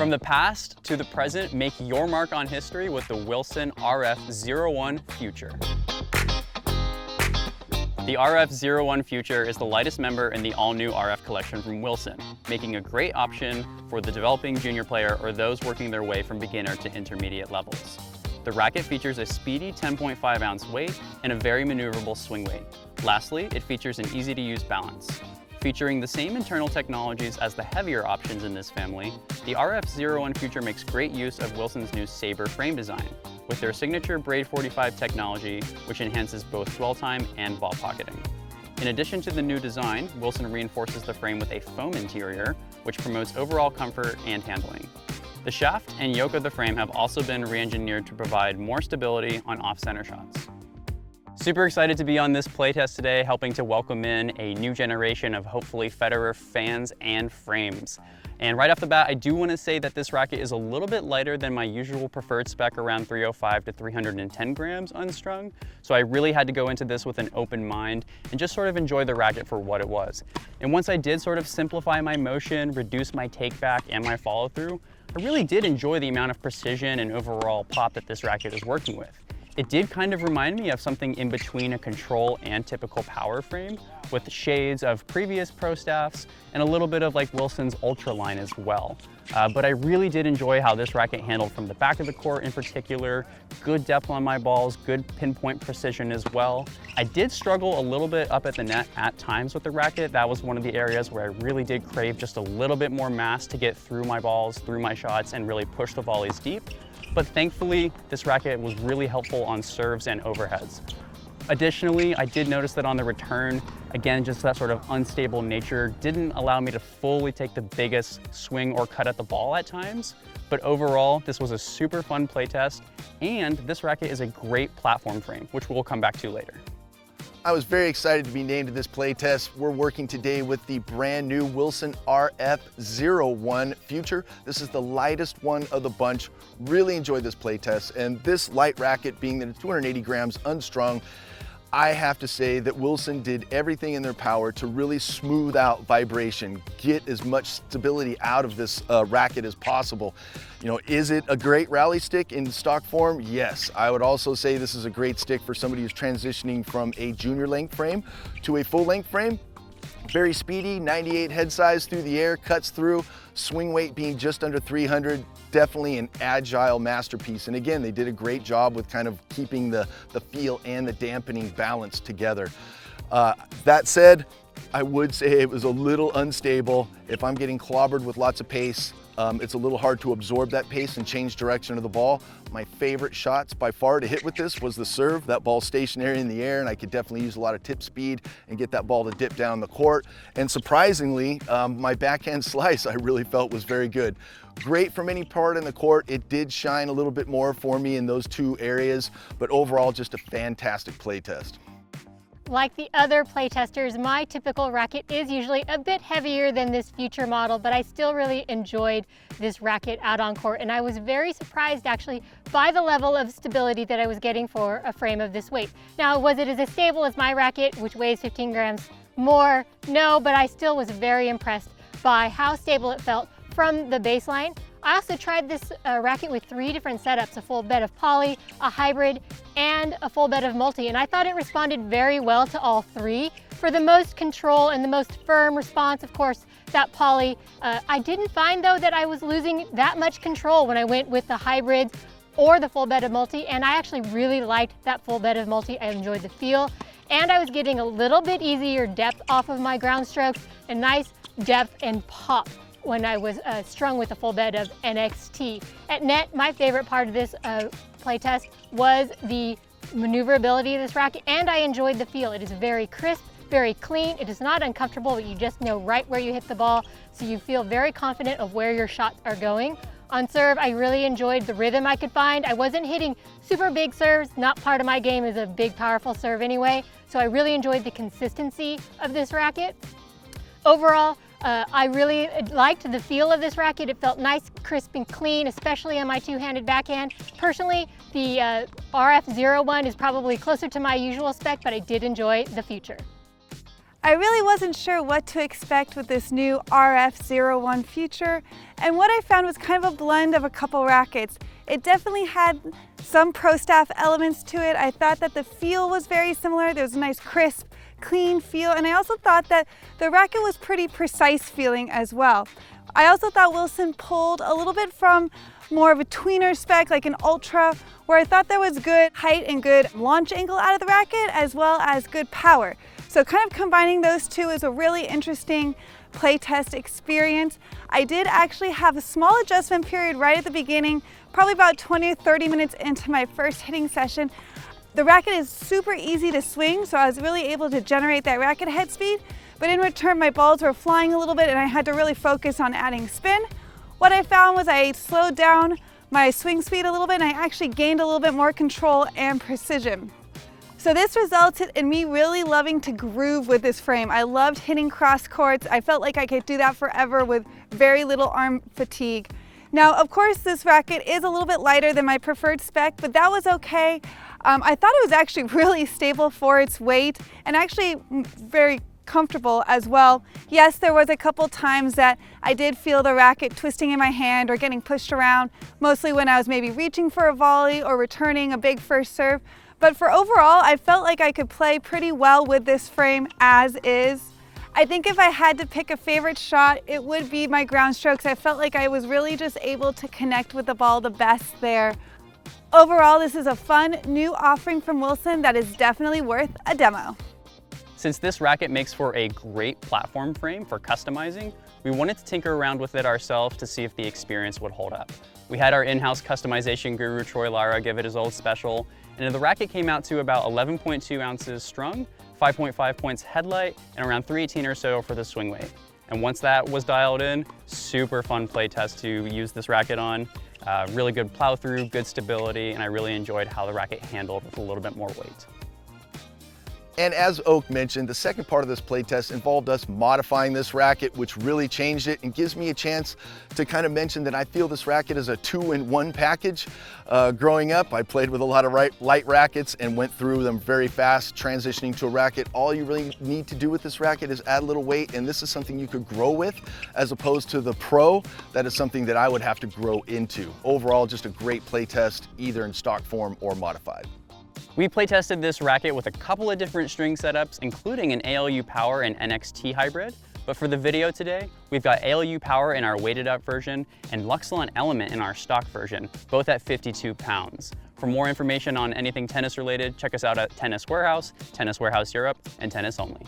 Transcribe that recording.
From the past to the present, make your mark on history with the Wilson RF01 Future. The RF01 Future is the lightest member in the all-new RF collection from Wilson, making a great option for the developing junior player or those working their way from beginner to intermediate levels. The racket features a speedy 10.5 ounce weight and a very maneuverable swing weight. Lastly, it features an easy-to-use balance. Featuring the same internal technologies as the heavier options in this family, the RF01 Future makes great use of Wilson's new Sabre frame design, with their signature Braid 45 technology, which enhances both dwell time and ball pocketing. In addition to the new design, Wilson reinforces the frame with a foam interior, which promotes overall comfort and handling. The shaft and yoke of the frame have also been re-engineered to provide more stability on off-center shots. Super excited to be on this playtest today, helping to welcome in a new generation of hopefully Federer fans and frames. And right off the bat, I do want to say that this racket is a little bit lighter than my usual preferred spec, around 305 to 310 grams unstrung. So I really had to go into this with an open mind and just sort of enjoy the racket for what it was. And once I did sort of simplify my motion, reduce my take back and my follow through, I really did enjoy the amount of precision and overall pop that this racket is working with. It did kind of remind me of something in between a control and typical power frame, with shades of previous Pro Staffs and a little bit of like Wilson's Ultra line as well. But I really did enjoy how this racket handled from the back of the court in particular. Good depth on my balls, good pinpoint precision as well. I did struggle a little bit up at the net at times with the racket. That was one of the areas where I really did crave just a little bit more mass to get through my balls, through my shots, and really push the volleys deep. But thankfully, this racket was really helpful on serves and overheads. Additionally, I did notice that on the return, again, just that sort of unstable nature didn't allow me to fully take the biggest swing or cut at the ball at times. But overall, this was a super fun playtest, and this racket is a great platform frame, which we'll come back to later. I was very excited to be named to this playtest. We're working today with the brand new Wilson RF01 Future. This is the lightest one of the bunch. Really enjoyed this playtest, and this light racket, being that it's 280 grams unstrung, I have to say that Wilson did everything in their power to really smooth out vibration, get as much stability out of this racket as possible. You know, is it a great rally stick in stock form? Yes. I would also say this is a great stick for somebody who's transitioning from a junior length frame to a full length frame. Very speedy, 98 head size through the air, cuts through, swing weight being just under 300, definitely an agile masterpiece. And again, they did a great job with kind of keeping the feel and the dampening balance together. That said, I would say it was a little unstable. If I'm getting clobbered with lots of pace, it's a little hard to absorb that pace and change direction of the ball. My favorite shots by far to hit with this was the serve. That ball stationary in the air, and I could definitely use a lot of tip speed and get that ball to dip down the court. And surprisingly, my backhand slice I really felt was very good. Great from any part in the court. It did shine a little bit more for me in those two areas, but overall just a fantastic play test. Like the other playtesters, my typical racket is usually a bit heavier than this Future model, but I still really enjoyed this racket out on court, and I was very surprised actually by the level of stability that I was getting for a frame of this weight. Now, was it as stable as my racket, which weighs 15 grams more? No, but I still was very impressed by how stable it felt from the baseline. I also tried this racket with 3 different setups, a full bed of poly, a hybrid, and a full bed of multi, and I thought it responded very well to all 3. For the most control and the most firm response, of course, that poly. I didn't find though that I was losing that much control when I went with the hybrids or the full bed of multi, and I actually really liked that full bed of multi. I enjoyed the feel, and I was getting a little bit easier depth off of my ground strokes and nice depth and pop when I was strung with a full bed of NXT. At net, my favorite part of this playtest was the maneuverability of this racket, and I enjoyed the feel. It is very crisp, very clean. It is not uncomfortable, but you just know right where you hit the ball, so you feel very confident of where your shots are going. On serve, I really enjoyed the rhythm I could find. I wasn't hitting super big serves. Not part of my game is a big, powerful serve anyway, so I really enjoyed the consistency of this racket. Overall, I really liked the feel of this racket. It felt nice, crisp, and clean, especially on my two-handed backhand. Personally, the RF01 is probably closer to my usual spec, but I did enjoy the Future. I really wasn't sure what to expect with this new RF01 Future, and what I found was kind of a blend of a couple rackets. It definitely had some Pro Staff elements to it. I thought that the feel was very similar. There was a nice crisp, clean feel, and I also thought that the racket was pretty precise feeling as well. I also thought Wilson pulled a little bit from more of a tweener spec, like an Ultra, where I thought there was good height and good launch angle out of the racket, as well as good power. So kind of combining those two is a really interesting playtest experience. I did actually have a small adjustment period right at the beginning, probably about 20 or 30 minutes into my first hitting session. The racket is super easy to swing, so I was really able to generate that racket head speed, but in return my balls were flying a little bit and I had to really focus on adding spin. What I found was I slowed down my swing speed a little bit and I actually gained a little bit more control and precision. So this resulted in me really loving to groove with this frame. I loved hitting cross courts. I felt like I could do that forever with very little arm fatigue. Now, of course, this racket is a little bit lighter than my preferred spec, but that was okay. I thought it was actually really stable for its weight and actually very comfortable as well. Yes, there was a couple times that I did feel the racket twisting in my hand or getting pushed around, mostly when I was maybe reaching for a volley or returning a big first serve. But for overall, I felt like I could play pretty well with this frame as is. I think if I had to pick a favorite shot, it would be my ground strokes. I felt like I was really just able to connect with the ball the best there. Overall, this is a fun new offering from Wilson that is definitely worth a demo. Since this racket makes for a great platform frame for customizing, we wanted to tinker around with it ourselves to see if the experience would hold up. We had our in-house customization guru, Troy Lara, give it his old special, and the racket came out to about 11.2 ounces strung, 5.5 points headlight, and around 318 or so for the swing weight. And once that was dialed in, super fun play test to use this racket on. Really good plow through, good stability, and I really enjoyed how the racket handled with a little bit more weight. And as Oak mentioned, the second part of this playtest involved us modifying this racket, which really changed it and gives me a chance to kind of mention that I feel this racket is a 2-in-1 package. Growing up, I played with a lot of light rackets and went through them very fast, transitioning to a racket. All you really need to do with this racket is add a little weight, and this is something you could grow with, as opposed to the Pro. That is something that I would have to grow into. Overall, just a great playtest, either in stock form or modified. We playtested this racket with a couple of different string setups, including an ALU Power and NXT hybrid. But for the video today, we've got ALU Power in our weighted up version and Luxilon Element in our stock version, both at 52 pounds. For more information on anything tennis related, check us out at Tennis Warehouse, Tennis Warehouse Europe, and Tennis Only.